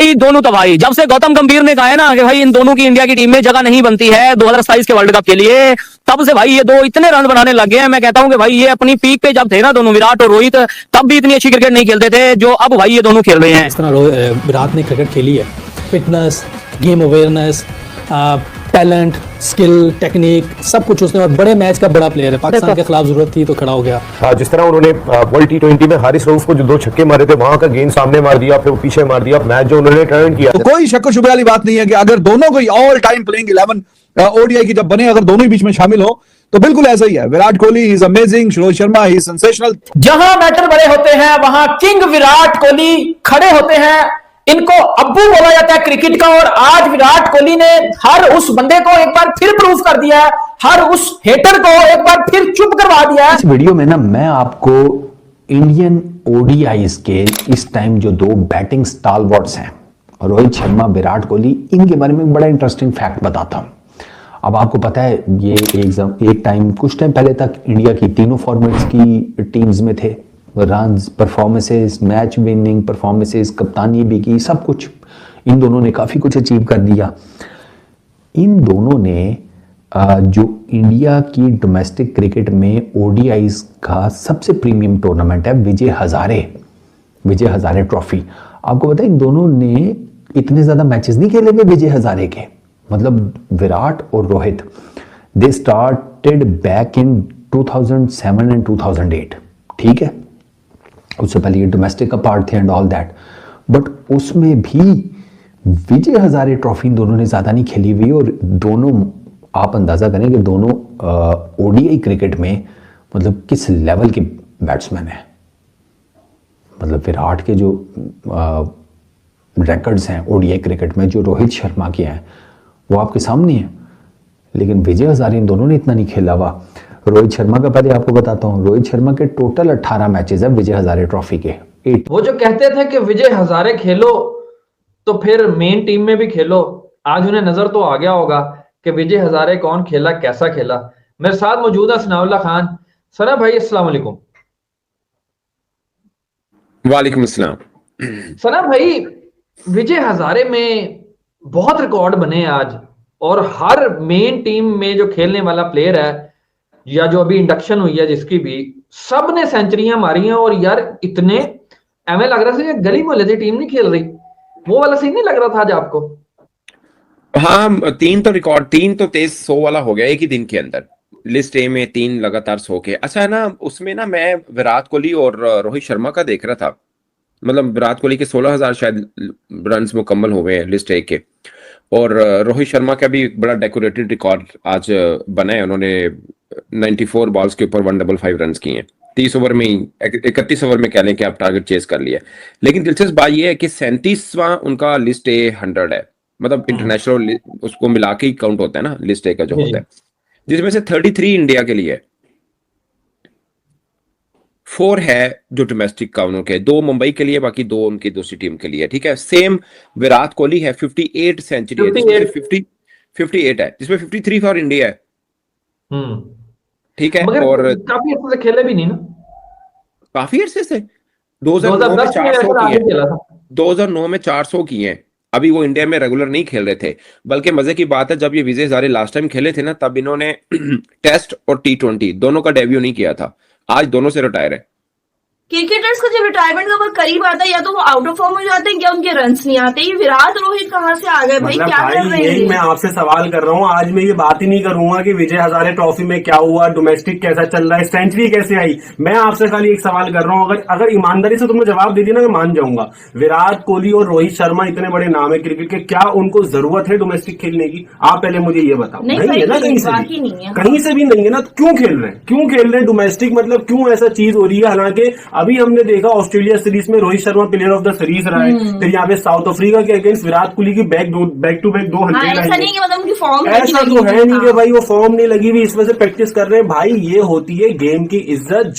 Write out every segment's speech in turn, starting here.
भाई दोनों तो भाई जब से गौतम गंभीर ने कहा है ना कि भाई इन दोनों की इंडिया की टीम में जगह नहीं बनती है 2027 के वर्ल्ड कप के लिए, तब से भाई ये दो इतने रन बनाने लग गए हैं। मैं कहता हूं कि भाई ये अपनी पीक पे जब थे ना दोनों, विराट और रोहित, तब भी इतनी अच्छी क्रिकेट नहीं खेलते थे जो अब भाई ये दोनों खेल रहे हैं। इस तरह विराट ने क्रिकेट खेली है, fitness, game awareness, talent, skill, technique, सब कुछ उसने, और बड़े मैच का बड़ा प्लेयर है। पाकिस्तान के खिलाफ जरूरत थी तो खड़ा हो गया। जिस तरह उन्होंने वर्ल्ड टी20 में हारिस रऊफ को जो 2 छक्के मारे थे, वहां का गेंद सामने मार दिया, फिर वो पीछे मार दिया, मैच जो उन्होंने टर्न किया, तो कोई शक शुबे वाली बात नहीं है कि अगर दोनों को ऑल टाइम प्लेइंग 11 ओडीआई की जब बने, अगर दोनों ही बीच में शामिल हो तो बिल्कुल ऐसा ही है। Virat Kohli is amazing, Rohit Sharma he sensational. जहां मैटर बड़े होते हैं वहां किंग विराट कोहली खड़े होते हैं। इनको अब्बू बोला जाता है क्रिकेट का, और आज विराट कोहली ने हर उस बंदे को एक बार फिर प्रूफ कर दिया है, हर उस हेटर को एक बार फिर चुप करवा दिया है। इस वीडियो में ना मैं आपको इंडियन ओडीआईज के इस टाइम जो 2 बैटिंग स्टालवर्ट्स हैं, रोहित शर्मा, विराट कोहली, इनके बारे में बड़ा इंटरेस्टिंग फैक्ट बताता हूं। अब आपको पता है ये कुछ टाइम पहले तक इंडिया की तीनों फॉर्मेट्स की टीम्स में थे। Runs, performances, match winning performances, कप्तानी भी की, सब कुछ इन दोनों ने काफ़ी कुछ अचीव कर दिया। इन दोनों ने जो इंडिया की डोमेस्टिक क्रिकेट में ओडीआईज का सबसे प्रीमियम टूर्नामेंट है विजय हजारे ट्रॉफी। आपको पता है इन दोनों ने इतने ज़्यादा मैचेस नहीं खेले हुए विजय हजारे के। मतलब विराट और Rohit, they started back in 2007 and 2008, ठीक है, उससे पहले ये डोमेस्टिक का पार्ट थे एंड ऑल दैट, बट उसमें भी विजय हजारे ट्रॉफी दोनों ने ज़्यादा नहीं खेली हुई। और दोनों, आप अंदाज़ा करें कि दोनों ओडीआई क्रिकेट में मतलब किस लेवल के बैट्समैन हैं। मतलब विराट के जो रिकॉर्ड्स हैं ओडीआई क्रिकेट में, जो रोहित शर्मा के हैं, वो आपके सामने है, लेकिन विजय हजारे इन दोनों ने इतना नहीं खेला हुआ। रोहित शर्मा का पहले आपको बताता हूं, रोहित शर्मा के टोटल 18 मैचेस है विजय हजारे ट्रॉफी के। वो जो कहते थे कि विजय हजारे खेलो तो फिर मेन टीम में भी खेलो, आज उन्हें नजर तो आ गया होगा कि विजय हजारे कौन खेला, कैसा खेला। मेरे साथ मौजूद है सनाउल्लाह खान। सना भाई अस्सलाम वालेकुम। वालेकुम अस्सलाम। सना भाई, विजय हजारे में बहुत रिकॉर्ड बने आज, और हर मेन टीम में जो खेलने वाला प्लेयर है या जो अभी इंडक्शन हुई है जिसकी भी, सब ने सेंचुरियां मारी हैं। और यार इतने एवं लग रहा था गली मोहल्ले की टीम नहीं खेल रही, वो वाला सीन नहीं लग रहा था आज आपको? हाँ, 3 तो तेज 100 वाला हो गया एक ही दिन के अंदर। लिस्ट ए में 3 लगातार 100 के। अच्छा है ना, उसमें ना मैं विराट कोहली और रोहित शर्मा का देख रहा था। मतलब विराट कोहली के 16,000 शायद रन मुकम्मल हो गए हैं लिस्ट ए के, और रोहित शर्मा का भी बड़ा डेकोरेटेड रिकॉर्ड आज बना है। उन्होंने 94 बॉल्स के ऊपर 155 रन किए हैं 30 ओवर में ही, 31 ओवर में कह लें कि आप टारगेट चेस कर लिया। लेकिन दिलचस्प बात यह है कि 37वां उनका लिस्ट ए 100 है। मतलब इंटरनेशनल उसको मिला के ही काउंट होता है ना लिस्ट ए का जो होता है, जिसमें से 33 इंडिया के लिए, 4 है जो डोमेस्टिक का उनके, 2 मुंबई के लिए, बाकी 2 उनकी दूसरी टीम के लिए। ठीक है, सेम विराट कोहली है 58 सेंचुरी है, जिसमें 58 है, जिसमें 53 फॉर इंडिया है। ठीक है, और काफी अच्छे से खेले भी नहीं ना, काफी अरसे से 2009 में 400 किए, 2009 में 400 किए हैं। अभी वो इंडिया में रेगुलर नहीं खेल रहे थे। बल्कि मजे की बात है, जब ये विजय हजारे लास्ट टाइम खेले थे ना, तब इन्होंने टेस्ट और T20 दोनों का डेब्यू नहीं किया था। आज दोनों से रिटायर है। क्रिकेटर्स का जब रिटायरमेंट का वक्त करीब आता है, या तो वो आउट ऑफ फॉर्म हो जाते हैं, या उनके रन्स नहीं आते। ये विराट रोहित कहाँ से आ गए भाई? मतलब क्या कर रहे हैं? मैं आपसे सवाल कर रहा हूँ। आज मैं ये बात ही नहीं करूंगा कि विजय हजारे ट्रॉफी में क्या हुआ, डोमेस्टिक कैसा चल रहा है, सेंचुरी कैसे आई। मैं आपसे खाली एक सवाल कर रहा हूँ, अगर ईमानदारी से तुमने जवाब दे दिया ना, मैं मान जाऊंगा। विराट कोहली और रोहित शर्मा इतने बड़े नाम है क्रिकेट के, क्या उनको जरूरत है डोमेस्टिक खेलने की? आप पहले मुझे ये बताओ। नहीं है ना, कहीं से भी नहीं है ना, क्यों खेल रहे हैं? क्यों खेल रहे हैं डोमेस्टिक? मतलब क्यों ऐसा चीज हो रही है? हालांकि अभी हमने देखा ऑस्ट्रेलिया सीरीज में Rohit Sharma player of the series रहा है, फिर यहाँ पे साउथ अफ्रीका के अगेंस्ट विराट कोहली की बैक टू बैक 200 ऐसा नहीं कि मतलब उनकी फॉर्म ऐसा तो है नहीं कि भाई वो फॉर्म नहीं लगी हुई, इस वजह से प्रैक्टिस कर रहे हैं। भाई ये होती है गेम की इज्जत।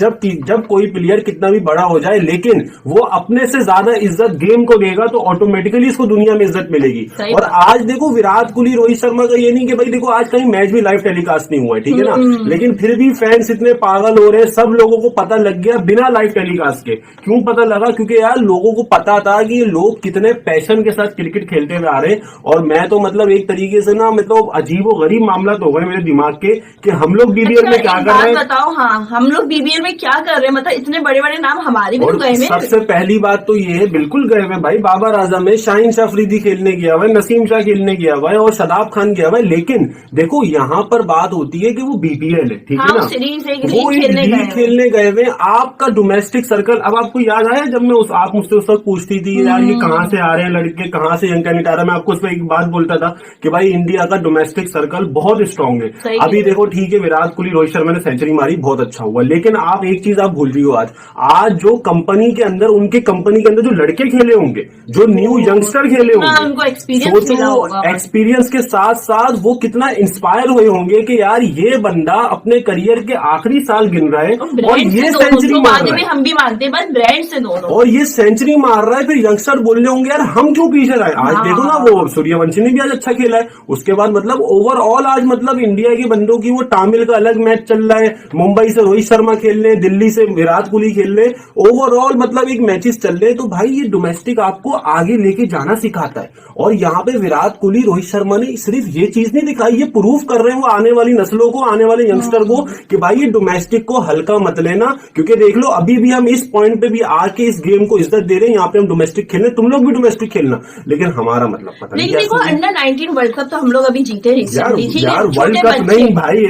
जब कोई प्लेयर कितना भी बड़ा हो जाए, लेकिन वो अपने से ज्यादा इज्जत गेम को देगा तो ऑटोमेटिकली इसको दुनिया में इज्जत मिलेगी। और आज देखो विराट कोहली, रोहित शर्मा का ये नहीं कि भाई देखो आज कहीं मैच भी लाइव टेलीकास्ट नहीं हुआ है, ठीक है ना, लेकिन फिर भी फैंस इतने पागल हो रहे हैं, सब लोगों को पता लग गया बिना लाइव टेलीकास्ट के। क्यों पता लगा? क्योंकि यार लोगों को पता था कि ये लोग कितने पैशन के साथ क्रिकेट खेलते हुए आ रहे हैं। और मैं तो मतलब एक तरीके से ना मतलब अजीबो गरीब मामला तो हो गए मेरे दिमाग के कि हम लोग बीबीएल में क्या कर रहे हैं। बताओ, हाँ हम लोग बीबीएल में क्या कर रहे हैं? मतलब इतने बड़े बड़े नाम हमारे भी तो गए हैं। सबसे पहली बात तो ये है, बिल्कुल गए हुए भाई। बाबर आजम है, शाहीन शाह अफरीदी खेलने गया हुआ है, नसीम शाह खेलने गया हुआ है और शादाब खान गया हुआ है। लेकिन देखो यहाँ पर बात होती है कि वो बीबीएल है, ठीक है ना, वो लीग खेलने गए हुए। आपका डोमेस्टिक सर्कल, अब आपको याद आया जब मैं आप मुझसे उस वक्त पूछती थी यार ये कहाँ से आ रहे हैं लड़के, कहाँ से यंग कैंडिडेट आ रहा है, मैं आपको उस पर एक बात बोलता था कि भाई इंडिया का डोमेस्टिक सर्कल बहुत स्ट्रांग है। अभी देखो ठीक है, विराट कोहली रोहित शर्मा ने सेंचुरी मारी, बहुत अच्छा हुआ। लेकिन आप एक चीज आप भूल रही हो, आज जो कंपनी के अंदर, उनके कंपनी के अंदर जो लड़के खेले होंगे, जो न्यू यंगस्टर खेले होंगे, सोचो एक्सपीरियंस के साथ साथ वो कितना इंस्पायर हुए होंगे कि यार ये बंदा अपने करियर के आखिरी साल गिन रहा है और ये सेंचुरी मार रहा है। हम भी मानते हैं, बस ब्रांड से दोनों, और ये सेंचुरी मार रहा है। फिर यंगस्टर बोल रहे होंगे यार हम क्यों पीछे रहे। आज देखो ना, वो सूर्यवंशी ने भी आज अच्छा खेला है। उसके बाद मतलब ओवरऑल आज मतलब इंडिया के बंदों की वो तामिल का अलग मैच चल रहा है, मुंबई से रोहित शर्मा खेल रहे, दिल्ली से विराट कोहली खेल रहे, ओवरऑल मतलब एक मैचेस चल रहे। तो भाई ये डोमेस्टिक आपको आगे लेके जाना सिखाता है। और यहाँ पे विराट कोहली रोहित शर्मा ने सिर्फ ये चीज नहीं दिखाई, ये प्रूफ कर रहे हैं वो आने वाली नस्लों को, आने वाले यंगस्टर को कि भाई ये डोमेस्टिक को हल्का मत लेना। क्योंकि देख लो अभी भी हम इस पॉइंट पे भी आके इस गेम को इज्जत दे रहे हैं। यहाँ पे हम डोमेस्टिक खेलने, तुम लोग भी डोमेस्टिक खेलना, लेकिन हमारा मतलब पता नहीं। लेकिन देखो अंडर 19 वर्ल्ड कप तो हम लोग अभी जीते रिसेंटली। यार वर्ल्ड कप नहीं भाई,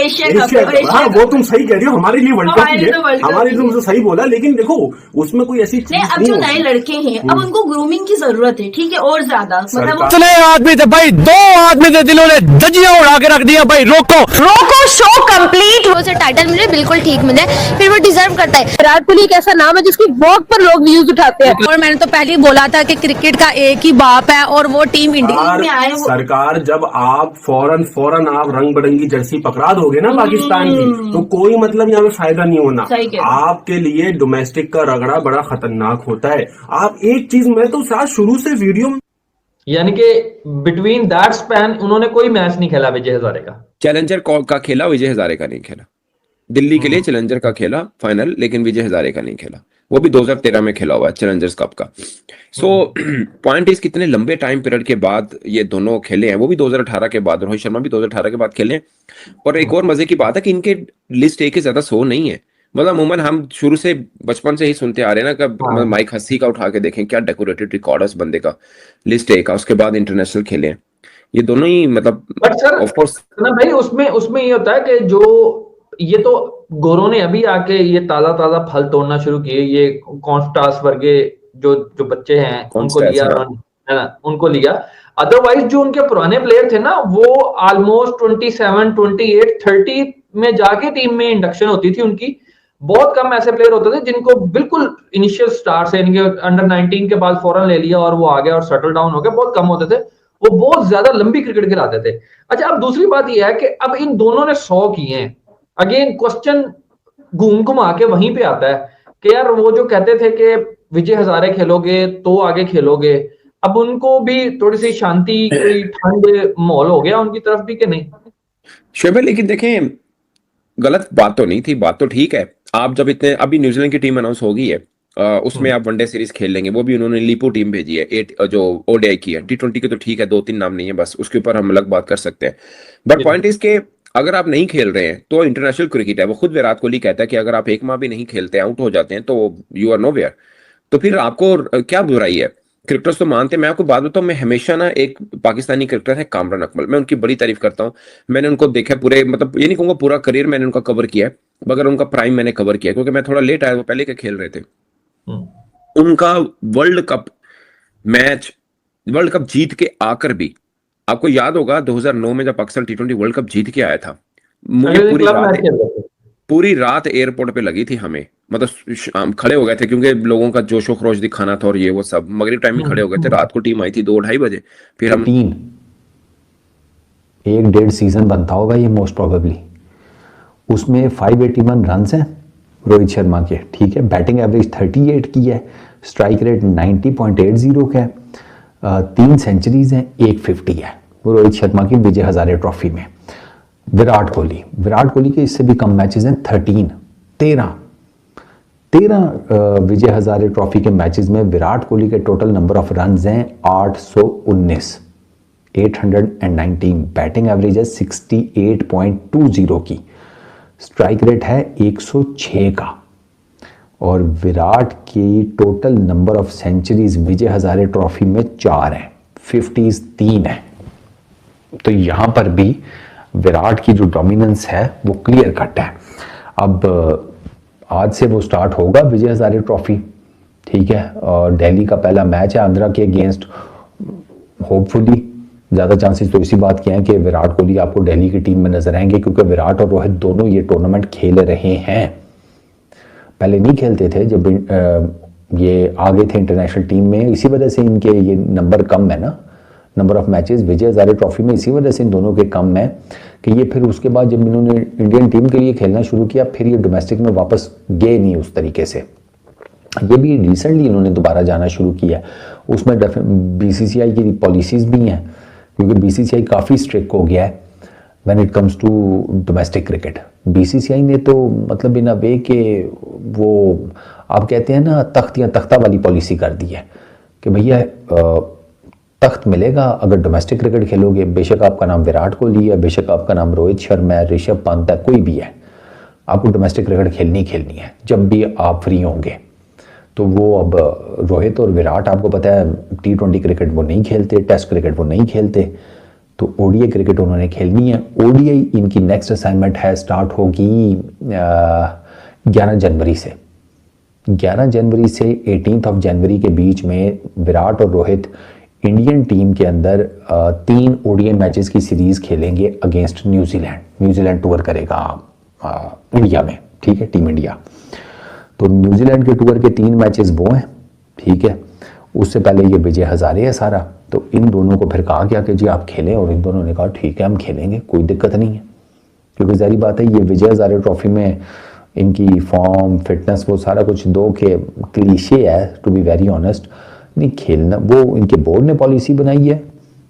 एशिया कप। हाँ वो तुम सही कह रही हो, हमारे लिए वर्ल्ड कप ही है, हमारे लिए तुमसे सही बोला। लेकिन देखो उसमें कोई ऐसी चीज नहीं। अब जो नए लड़के हैं अब उनको ग्रूमिंग की जरूरत है, ठीक है, और ज्यादा मतलब इतने आदमी थे भाई, 2 आदमी थे जिन्होंने धज्जियां उड़ा के रख दिया भाई। रोको शो कंप्लीट हो से टाइटल मिले, बिल्कुल ठीक मिले, फिर वो डिजर्व करता है। विराट कोहली एक ऐसा नाम है जिसकी वॉक पर लोग व्यूज उठाते हैं। और मैंने तो पहले ही बोला था कि क्रिकेट का एक ही बाप है और वो टीम इंडिया में आए। सरकार जब आप फौरन आप रंग बिरंगी जर्सी पकड़ा दोगे ना पाकिस्तान की, तो कोई मतलब यहाँ पे फायदा नहीं होना। आपके लिए डोमेस्टिक का रगड़ा बड़ा खतरनाक होता है। आप एक चीज, मैं तो शायद शुरू से वीडियो, यानी कि बिटवीन दैट स्पैन उन्होंने कोई मैच नहीं खेला विजय हजारे का। चैलेंजर का खेला, विजय हजारे का नहीं खेला। दिल्ली के लिए चैलेंजर का खेला फाइनल, लेकिन विजय हजारे का नहीं खेला। वो भी 2013 में खेला हुआ है चैलेंजर्स कप का। सो पॉइंट इस कितने लंबे टाइम पीरियड के बाद ये दोनों खेले हैं, वो भी 2018 के बाद, रोहित शर्मा भी 2018 के बाद खेले हैं। और एक और मजे की बात है कि इनके लिस्ट एक के ज्यादा 100 नहीं है। मतलब अमूमन हम शुरू से बचपन से ही सुनते आ रहे हैं ना कि माइक हस्सी का उठा के देखें, क्या डेकोरेटेड रिकॉर्ड है उस बंदे का, लिस्ट ए का। उसके बाद इंटरनेशनल खेले हैं ये दोनों ही, मतलब बट सर ऑफ कोर्स ना भाई, उसमें ये होता है कि जो ये तो गोरों ने अभी आके ये ताजा फल तोड़ना शुरू किए। ये कॉन्स्टास वर्गे जो बच्चे हैं उनको लिया, है ना, उनको लिया। अदरवाइज जो उनके पुराने प्लेयर थे ना, वो ऑलमोस्ट 27, 28, 30 में जाके टीम में इंडक्शन होती थी उनकी। बहुत कम ऐसे प्लेयर होते थे जिनको बिल्कुल इनिशियल स्टार्ट से, इनके अंडर 19 के बाद फौरन ले लिया और वो आ गया और सेटल डाउन हो गया। बहुत कम होते थे, वो बहुत ज्यादा लंबी क्रिकेट खिलाते थे। अच्छा, अब दूसरी बात यह है कि अब इन दोनों ने 100 किए हैं। अगेन क्वेश्चन घूम के वहीं पे आता है कि यार वो जो कहते थे कि विजय हजारे खेलोगे तो आगे खेलोगे, अब उनको भी थोड़ी सी शांति, कोई ठंड माहौल हो गया उनकी तरफ भी कि नहीं? शुभ, लेकिन देखें गलत बात तो नहीं थी, बात तो ठीक है। आप जब इतने, अभी न्यूजीलैंड की टीम अनाउंस हो गई है, उसमें आप वनडे सीरीज खेल लेंगे। वो भी उन्होंने लीपो टीम भेजी है, 8 जो ओडीआई की है। T20 के तो ठीक है, 2-3 नाम नहीं है बस, उसके ऊपर हम अलग बात कर सकते हैं। बट पॉइंट इज के अगर आप नहीं खेल रहे हैं तो इंटरनेशनल क्रिकेट है। वो खुद विराट कोहली कहता है कि अगर आप 1 माह भी नहीं खेलते, आउट हो जाते हैं, तो यू आर नोवेयर। तो फिर आपको क्या बुराई है? क्रिकेटर्स तो मानते हैं। मैं आपको बात बताऊं, मैं हमेशा ना, एक पाकिस्तानी क्रिकेटर है कामरान अकमल, मैं उनकी बड़ी तारीफ करता हूं। मैंने उनको देखा पूरे, मतलब ये नहीं कहूंगा पूरा करियर मैंने उनका कवर किया है, मगर उनका प्राइम मैंने कवर किया क्योंकि मैं थोड़ा लेट आया, वो पहले के खेल रहे थे। उनका world cup match, world cup जीत के आकर भी, आपको याद होगा 2009 में जब पाकिस्तान T20 वर्ल्ड कप जीत के आया था, मुझे पूरी रात एयरपोर्ट पे लगी थी हमें। मतलब खड़े हो गए थे क्योंकि लोगों का जोशो खरोश दिखाना था और ये वो सब। मगरिब टाइम में खड़े हो गए थे। रात को टीम आई थी 2-2:30 बजे। फिर हम 1.5 सीजन बनता होगा ये मोस्ट प्रोबेबली। उसमें 581 रन हैं रोहित शर्मा के, ठीक है। बैटिंग एवरेज 38 की है, स्ट्राइक रेट 90.80 का है, 3 सेंचुरीज हैं, 150 है वो रोहित शर्मा की विजय हजारे ट्रॉफी में। विराट कोहली के इससे भी कम मैचेस हैं, 13। 13 विजय हजारे ट्रॉफी के मैचेस में विराट कोहली के टोटल नंबर ऑफ रन्स हैं 819, 819। बैटिंग एवरेज है 68.20 की, स्ट्राइक रेट है 106 का, और विराट की total number of centuries Vijay Hazare trophy में 4 हैं, 50s 3 है। तो यहां पर भी विराट की जो डोमिनेंस है वो क्लियर कट है। अब आज से वो स्टार्ट होगा विजय हजारे ट्रॉफी, ठीक है, और दिल्ली का पहला मैच है आंध्रा के अगेंस्ट। होपफुली ज़्यादा चांसेस तो इसी बात के हैं कि विराट कोहली आपको दिल्ली की टीम में नजर आएंगे, क्योंकि विराट और रोहित दोनों ये टूर्नामेंट खेल रहे हैं। पहले नहीं खेलते थे जब ये आगे थे इंटरनेशनल टीम में, इसी वजह से इनके ये नंबर कम है ना, number of matches Vijay Hazare trophy में इसी वजह से इन दोनों के कम है कि ये फिर उसके बाद जब इन्होंने इंडियन टीम के लिए खेलना शुरू किया फिर ये डोमेस्टिक में वापस गए नहीं उस तरीके से। ये भी रिसेंटली इन्होंने दोबारा जाना शुरू किया, उसमें बीसीसीआई की पॉलिसीज भी हैं, क्योंकि बीसीसीआई काफ़ी स्ट्रिक्ट हो गया है when it comes to domestic cricket. BCCI ने तो मतलब इन अ वे के वो आप कहते हैं ना तख्ता वाली पॉलिसी कर दी है कि भैया तख्त मिलेगा अगर डोमेस्टिक क्रिकेट खेलोगे, बेशक आपका नाम विराट कोहली है, बेशक आपका नाम रोहित शर्मा है, ऋषभ पंत है, कोई भी है, आपको डोमेस्टिक क्रिकेट खेलनी है जब भी आप फ्री होंगे। तो वो अब रोहित और विराट आपको पता है T20 क्रिकेट वो नहीं खेलते, टेस्ट क्रिकेट वो नहीं खेलते, तो ओडीआई क्रिकेट उन्होंने खेलनी है। ओडीआई इनकी नेक्स्ट असाइनमेंट है, स्टार्ट होगी 11 जनवरी से। 11 जनवरी से 18 जनवरी के बीच में विराट और रोहित इंडियन टीम के अंदर 3 ओडीआई मैचेस की सीरीज खेलेंगे अगेंस्ट न्यूजीलैंड। न्यूजीलैंड टूर करेगा इंडिया में, ठीक है, टीम इंडिया। तो न्यूजीलैंड के टूर के 3 मैचेस वो हैं, ठीक है। उससे पहले ये विजय हजारे है सारा, तो इन दोनों को फिर कहा गया कि जी आप खेलें, और इन दोनों ने कहा ठीक है हम खेलेंगे, कोई दिक्कत नहीं है, क्योंकि जाहिर बात है ये विजय हजारे ट्रॉफी में इनकी फॉर्म फिटनेस वो सारा कुछ दो के क्लीशे है, टू बी वेरी ऑनेस्ट। नहीं खेलना, वो इनके बोर्ड ने पॉलिसी बनाई है,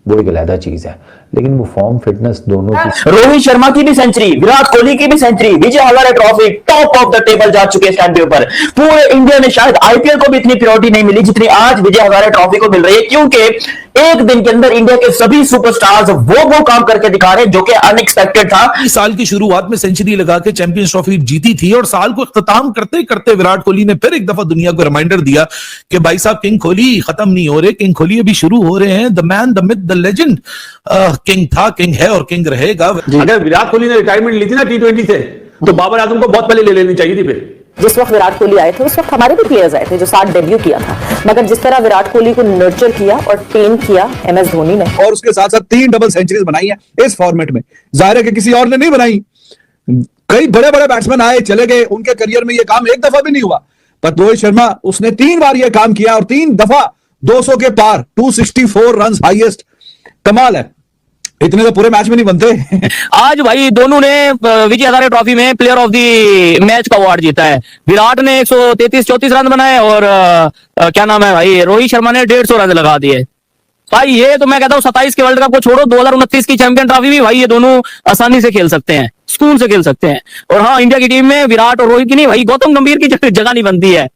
वो एक अलग चीज है, लेकिन वो फॉर्म फिटनेस दोनों की। रोहित शर्मा की भी सेंचुरी, विराट कोहली की भी century, Vijay Hazare trophy top of the table जा चुके हैं स्टैंड के ऊपर। पूरे इंडिया में शायद आईपीएल को भी इतनी प्रायोरिटी नहीं मिली जितनी आज विजय हजारे ट्रॉफी को मिल रही है, क्योंकि एक दिन के अंदर इंडिया के सभी सुपरस्टार्स वो काम करके दिखा रहे हैं जो कि अनएक्सपेक्टेड था। साल की शुरुआत में सेंचुरी लगा के चैंपियंस ट्रॉफी जीती थी, और साल को इख्तिताम करते करते विराट कोहली ने फिर एक दफा दुनिया को रिमाइंडर दिया कि भाई साहब किंग कोहली खत्म नहीं हो रहे, किंग कोहली अभी शुरू हो रहे हैं। The man, the myth, the legend king था, किंग है और किंग रहेगा। अगर विराट कोहली ने रिटायरमेंट ली थी ना T20 से, तो बाबर आजम को बहुत पहले ले लेनी चाहिए थी। फिर जिस वक्त विराट कोहली आए थे उस वक्त हमारे भी प्लेयर्स आए थे जो साथ डेब्यू किया था, मगर जिस तरह विराट कोहली को नर्चर किया और ट्रेन किया MS धोनी ने, और उसके साथ साथ 3 डबल सेंचुरीज बनाई है इस फॉर्मेट में, जाहिर है कि किसी और ने नहीं बनाई। कई बड़े बड़े बैट्समैन आए चले गए, उनके करियर में ये काम एक दफा भी नहीं हुआ, पर रोहित शर्मा उसने 3 बार ये काम किया और 3 दफा 200 के पार, 264 रन हाईएस्ट। कमाल है, इतने तो पूरे मैच में नहीं बनते। आज भाई दोनों ने विजय हजारे ट्रॉफी में प्लेयर ऑफ द मैच का अवार्ड जीता है। विराट ने 133-34 रन बनाए और क्या नाम है भाई, रोहित शर्मा ने 150 रन लगा दिए। भाई ये तो मैं कहता हूँ 27 के वर्ल्ड कप को छोड़ो, 2029 की चैंपियन ट्रॉफी भी भाई ये दोनों आसानी से खेल सकते हैं, स्कूल से खेल सकते हैं। और हाँ, इंडिया की टीम में विराट और रोहित की नहीं भाई, गौतम गंभीर की जगह नहीं बनती है।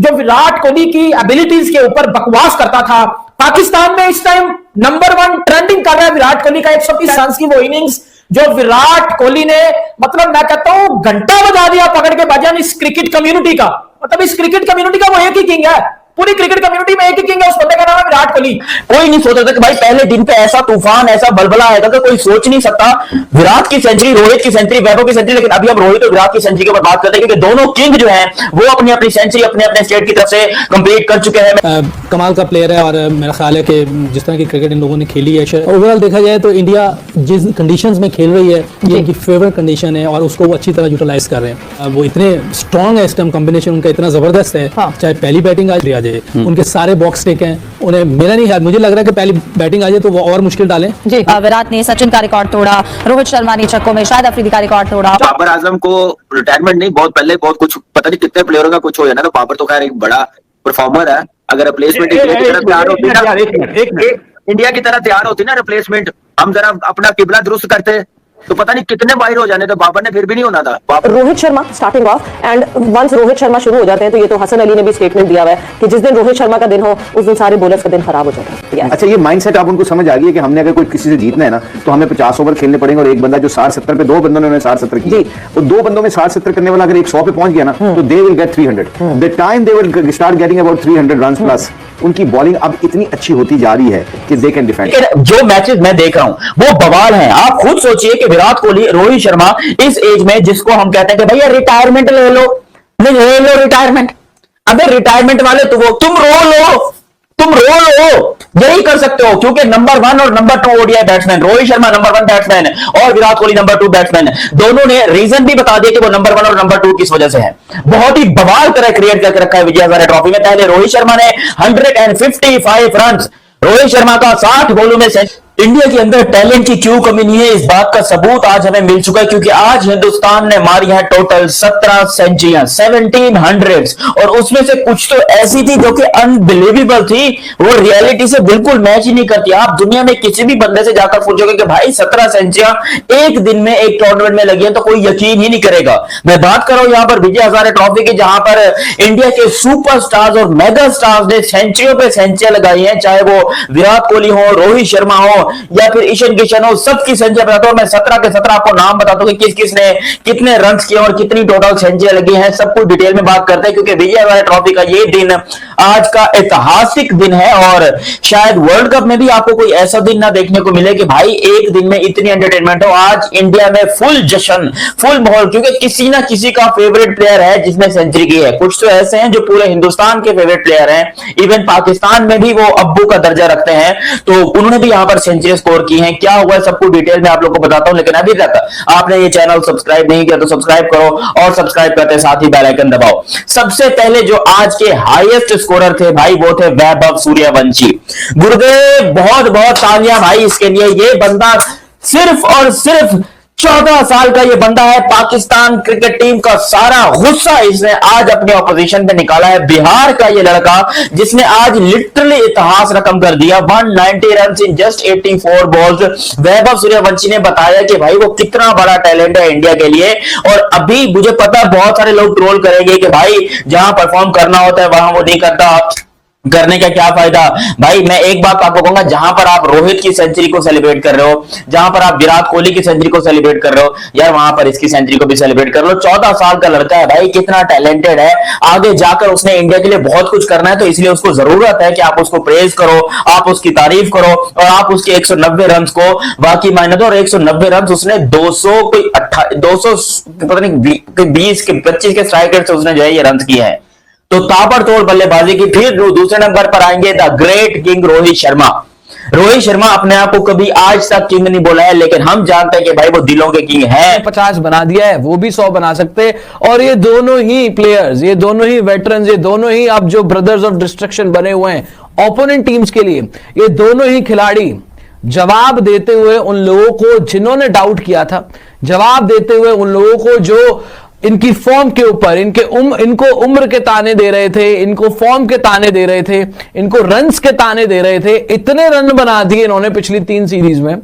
जो विराट कोहली की एबिलिटीज के ऊपर बकवास करता था, पाकिस्तान में इस टाइम नंबर 1 ट्रेंडिंग कर रहा है विराट कोहली का 130 रन की वो इनिंग्स जो विराट कोहली ने, मतलब मैं कहता हूं घंटा बजा दिया पकड़ के बाजान इस क्रिकेट कम्युनिटी का। मतलब इस क्रिकेट कम्युनिटी का वो एक ही किंग है, पूरी क्रिकेट कम्युनिटी में एक ही किंग है, उस बंदे का नाम है विराट कोहली। कोई नहीं सोचता था कि भाई पहले दिन पे ऐसा तूफान, ऐसा बलबला आएगा कि कोई सोच नहीं सकता। विराट की सेंचुरी, रोहित की सेंचुरी, वैभव की सेंचुरी, लेकिन अभी हम रोहित और विराट की सेंचुरी के ऊपर बात करते हैं, क्योंकि दोनों किंग जो हैं वो अपनी अपनी सेंचुरी अपने अपने स्टेट की तरफ से कंप्लीट कर चुके हैं। कमाल का प्लेयर है, और मेरा ख्याल है कि जिस तरह की क्रिकेट इन लोगों ने खेली है, ओवरऑल देखा जाए तो इंडिया जिस कंडीशंस में खेल रही है ये इनकी फेवरेट कंडीशन है, और उसको वो अच्छी तरह यूटिलाइज कर रहे हैं। वो इतने स्ट्रॉन्ग है, इस टाइम कॉम्बिनेशन उनका इतना जबरदस्त है, चाहे पहली बैटिंग आज आ जाए, उनके सारे बॉक्स टेक हैं, उन्हें मेरा नहीं ख्याल, मुझे लग रहा है कि पहली बैटिंग आ जाए तो वो और मुश्किल डालें। जी विराट ने सचिन का रिकॉर्ड तोड़ा, रोहित शर्मा ने छक्कों में शाहिद अफरीदी का रिकॉर्ड तोड़ा। बाबर आजम को रिटायरमेंट नहीं, बहुत पहले बहुत कुछ पता नहीं कितने प्लेयरों का कुछ हो जाना, तो बाबर तो खैर एक बड़ा परफॉर्मर है। अगर रिप्लेसमेंट इंडिया की तरफ तैयार होती ना, इंडिया की तरह तैयार होती ना रिप्लेसमेंट, हम जरा अपना किबला दुरुस्त करते, तो पता नहीं कितने बाहर हो जाने थे, बाबर ने फिर भी नहीं होना था। Rohit Sharma starting off, and once Rohit Sharma शुरू हो जाते हैं तो ये तो हसन अली ने भी स्टेटमेंट दिया हुआ है कि जिस दिन रोहित शर्मा का दिन हो उस दिन सारे बॉलर्स का दिन खराब हो जाता है। अच्छा, ये माइंडसेट आप उनको समझ आ गई है कि हमने अगर कोई किसी से जीतना है ना तो हमें 50 ओवर खेलने पड़ेंगे, और एक बंदा जो 60-70 पे, 2 बंदों ने 60-70 की, और 2 बंदों में 60-70 करने वाला अगर 100 पे पहुंच गया ना तो they will get 300। The time they will start getting about 300 runs plus, उनकी बॉलिंग अब इतनी अच्छी होती जा रही है कि दे कैन डिफेंड। जो मैचेस मैं देख रहा हूं वो बवाल हैं। आप खुद सोचिए कि विराट कोहली, रोहित शर्मा इस एज में, जिसको हम कहते हैं कि भैया रिटायरमेंट ले लो, नहीं ले लो रिटायरमेंट। अबे रिटायरमेंट वाले तो वो तुम रो लो, यही कर सकते हो, क्योंकि नंबर 1 और number 2 ODI batsman, Rohit Sharma number 1 batsman और विराट कोहली नंबर 2 बैट्समैन, दोनों ने रीजन भी बता दिया कि वो नंबर 1 और नंबर 2 किस वजह से है। बहुत ही बवाल तरह क्रिएट करके रखा है विजय हजारे ट्रॉफी में। पहले रोहित शर्मा ने 155 रन, रोहित शर्मा का 60 बॉलों में इंडिया के अंदर टैलेंट की क्यों कमी नहीं है, इस बात का सबूत आज हमें मिल चुका है, क्योंकि आज हिंदुस्तान ने मारी है टोटल 17 सेंचुरियां, 1700, और उसमें से कुछ तो ऐसी थी जो कि अनबिलीवेबल थी, वो रियलिटी से बिल्कुल मैच ही नहीं करती। आप दुनिया में किसी भी बंदे से जाकर पूछोगे कि भाई 17 सेंचुरियां एक दिन में एक टूर्नामेंट में लगी है, तो कोई यकीन ही नहीं करेगा। मैं बात कर रहा हूं यहां पर विजय हजारे ट्रॉफी की, जहां पर इंडिया के सुपरस्टार्स और मेगा स्टार्स ने सेंचुरियों पे सेंचुरियां लगाई हैं, चाहे वो विराट कोहली हो, रोहित शर्मा हो या फिर ईशान किशन हो, सबकी सेंचुरी बताता हूं मैं। 17 के 17 आपको नाम बताता हूं कि किस किस ने कितने रन किए और कितनी टोटल सेंचुरी लगी हैं, सब कुछ डिटेल में बात करते हैं, क्योंकि विजय हजारे ट्रॉफी का ये दिन आज का ऐतिहासिक दिन है, और शायद वर्ल्ड कप में भी आपको कोई ऐसा दिन ना देखने को मिले कि भाई एक दिन में इतनी एंटरटेनमेंट हो। आज इंडिया में फुल जश्न, फुल माहौल, क्योंकि किसी ना किसी का फेवरेट प्लेयर है जिसने सेंचुरी की है। कुछ तो ऐसे हैं जो पूरे हिंदुस्तान के फेवरेट प्लेयर हैं, इवन पाकिस्तान में भी वो अब्बू का दर्जा रखते हैं, तो उन्होंने भी यहां पर सेंचुरी स्कोर की है। क्या हुआ है सब कुछ डिटेल में आप लोगों को बताता हूं, लेकिन अभी तक आपने ये चैनल सब्सक्राइब नहीं किया तो सब्सक्राइब करो, और सब्सक्राइब करते साथ ही बेल आइकन दबाओ। सबसे पहले जो आज के हाईएस्ट स्कोरर थे भाई, वो थे वैभव सूर्यवंशी। गुरुदेव बहुत बहुत तालियां भाई इसके लिए। ये बंदा सिर्फ और सिर्फ 14 साल का ये बंदा है। पाकिस्तान क्रिकेट टीम का सारा गुस्सा इसने आज अपने ऑपोजिशन पे निकाला है। बिहार का ये लड़का जिसने आज लिटरली इतिहास रकम कर दिया, 190 run in just 84 balls. Vaibhav Suryavanshi ने बताया कि भाई वो कितना बड़ा टैलेंट है इंडिया के लिए। और अभी मुझे पता है बहुत सारे लोग ट्रोल करेंगे कि भाई जहां परफॉर्म करना होता है वहां वो नहीं करता, करने का क्या फायदा। भाई मैं एक बात आपको कहूंगा, जहां पर आप रोहित की सेंचुरी को सेलिब्रेट कर रहे हो, जहां पर आप विराट कोहली की सेंचुरी को सेलिब्रेट कर रहे हो, यार वहां पर इसकी सेंचुरी को भी सेलिब्रेट कर लो। 14 साल का लड़का है भाई, कितना टैलेंटेड है, आगे जाकर उसने इंडिया के लिए बहुत कुछ करना है, तो इसलिए उसको जरूरत है कि आप उसको प्रेज करो, आप उसकी तारीफ करो, और आप उसके 190 रन को बाकी मायने दो। और 190 रन उसने 200 पता नहीं 20 के 25 के स्ट्राइक रेट से उसने जो है ये रन किए हैं, तो ताबड़तोड़ बल्लेबाजी की। फिर दूसरे नंबर पर आएंगे the great king Rohit Sharma. Rohit Sharma अपने आप को कभी आज तक किंग नहीं बोला है, लेकिन हम जानते हैं कि भाई वो दिलों के किंग है। 50 बना दिया है, वो भी 100 बना सकते। और ये दोनों ही प्लेयर्स, ये दोनों ही वेटरन्स, ये दोनों ही अब जो ब्रदर्स ऑफ डिस्ट्रक्शन बने हुए हैं ओपोनेंट टीम्स के लिए, ये दोनों ही खिलाड़ी जवाब देते हुए उन लोगों को जिन्होंने डाउट किया था, जवाब देते हुए उन लोगों को जो इनकी फॉर्म के ऊपर इनको उम्र के ताने दे रहे थे, इनको फॉर्म के ताने दे रहे थे, इनको रन्स के ताने दे रहे थे। इतने रन बना दिए इन्होंने पिछली 3 सीरीज में,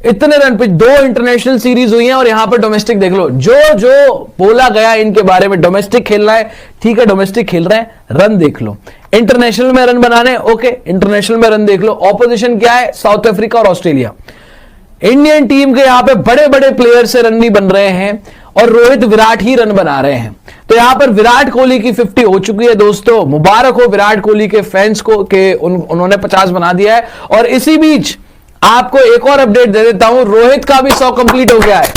इतने रन। 2 इंटरनेशनल सीरीज हुई हैं और यहां पर डोमेस्टिक देख लो, जो बोला गया इनके बारे में, डोमेस्टिक खेलना है, ठीक है डोमेस्टिक खेल रहे हैं, रन देख लो। इंटरनेशनल में रन बनाने, ओके इंटरनेशनल में रन देख लो। ऑपोजिशन क्या है? साउथ अफ्रीका और ऑस्ट्रेलिया। इंडियन टीम के यहां पे बड़े बड़े प्लेयर से रन नहीं बन रहे हैं, और रोहित विराट ही रन बना रहे हैं। तो यहां पर विराट कोहली की 50 हो चुकी है दोस्तों। मुबारक हो विराट कोहली के फैंस को कि उन्होंने 50 बना दिया है। और इसी बीच आपको एक और अपडेट दे देता हूं, रोहित का भी 100 कंप्लीट हो गया है,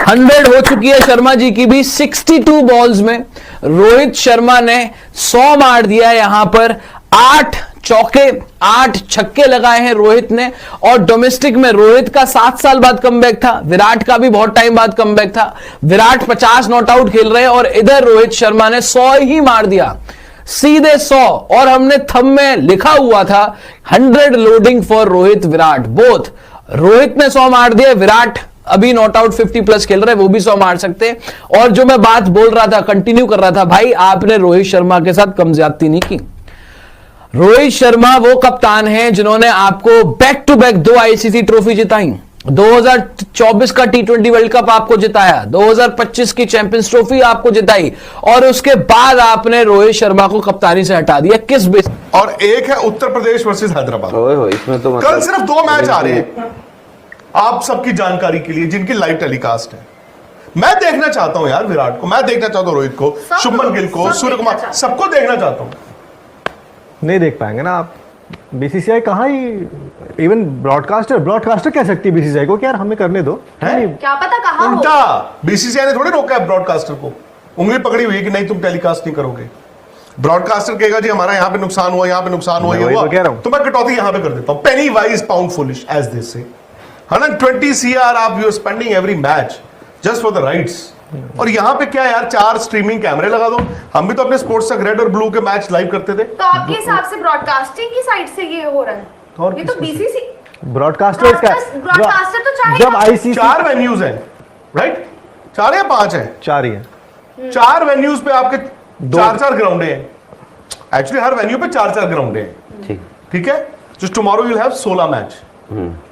100 हो चुकी है शर्मा जी की भी। 62 बॉल्स में रोहित शर्मा ने 100 मार दिया है। यहां पर 8 चौके 8 छक्के लगाए हैं रोहित ने। और डोमेस्टिक में रोहित का 7 साल बाद कमबैक था, विराट का भी बहुत टाइम बाद कमबैक था। विराट 50 नॉट आउट खेल रहे हैं और इधर रोहित शर्मा ने 100 ही मार दिया, सीधे 100। और हमने थंब में लिखा हुआ था 100 loading for Rohit Virat both. Rohit ने 100 मार दिया, विराट अभी नॉट आउट 50 प्लस खेल रहे हैं, वो भी 100 मार सकते। और जो मैं बात बोल रहा था, कंटिन्यू कर रहा था, भाई आपने रोहित शर्मा के साथ कम ज्यादती नहीं की। रोहित शर्मा वो कप्तान हैं जिन्होंने आपको back to back 2 ICC trophy जिताई। 2024 का T20 वर्ल्ड कप आपको जिताया, 2025 की चैंपियंस ट्रॉफी आपको जिताई, और उसके बाद आपने रोहित शर्मा को कप्तानी से हटा दिया। किस बेस? और एक है उत्तर प्रदेश वर्सेस हैदराबाद। इसमें तो कल सिर्फ 2 मैच आ रहे हैं आप सबकी जानकारी के लिए, जिनकी लाइव टेलीकास्ट है। मैं देखना चाहता हूं यार विराट को, मैं देखना चाहता हूं रोहित को, शुभमन गिल को, सूर्य कुमार, सबको देखना चाहता हूं। नहीं देख पाएंगे ना आप। बीसीसीआई कहाँ ही, इवन ब्रॉडकास्टर कह सकती है बीसीसीआई को कि यार हमें करने दो, है क्या पता कहाँ हो। उल्टा बीसीसीआई ने थोड़ी रोका है ब्रॉडकास्टर को, उंगली पकड़ी हुई है कि नहीं तुम टेलीकास्ट नहीं करोगे। ब्रॉडकास्टर कहेगा जी हमारा यहाँ पे नुकसान हुआ, यहाँ पे नुकसान हुआ, ये हुआ, तो मैं कटौती यहाँ पे कर देता हूँ। Penny wise pound foolish as they say. 120 CR आप you are spending every match just for the rights. और यहाँ पे क्या यार 4 स्ट्रीमिंग कैमरे लगा दो। हम भी तो अपने स्पोर्ट्स तक रेड और ब्लू के मैच लाइव करते थे। तो आपके हिसाब से ब्रॉडकास्टिंग की साइड से ये हो रहा है, और ये तो बीसीसी ब्रॉडकास्टर तो चाहे जब आईसीसी 4 वेन्यूज हैं, राइट? 4 या 5 हैं? 4 ही है। 4 वेन्यूज पे आपके 4 ग्राउंड हैं। एक्चुअली हर वेन्यू पे 4 ग्राउंड हैं। ठीक है, just tomorrow you will have 16 match.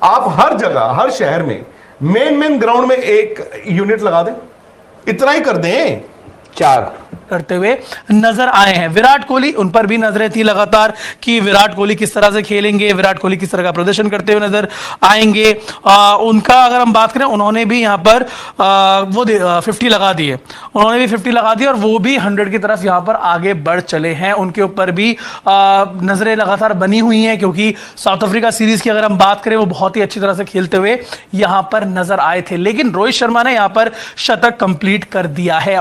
आप हर जगह, हर शहर में मेन ग्राउंड में एक यूनिट लगा दें, इतना ही कर दें। 4 करते हुए नजर आए हैं। विराट कोहली, उन पर भी नजरें थी लगातार कि विराट कोहली किस तरह से खेलेंगे, विराट कोहली किस तरह का प्रदर्शन करते हुए नजर आएंगे। उनका अगर हम बात करें, उन्होंने भी यहाँ पर 50 लगा दिए, उन्होंने भी 50 लगा दिए और वो भी 100 की तरफ यहाँ पर आगे बढ़ चले हैं। उनके ऊपर भी नजरें लगातार बनी हुई हैं, क्योंकि साउथ अफ्रीका सीरीज की अगर हम बात करें, वो बहुत ही अच्छी तरह से खेलते हुए यहाँ पर नजर आए थे। लेकिन रोहित शर्मा ने यहाँ पर शतक कंप्लीट कर दिया है।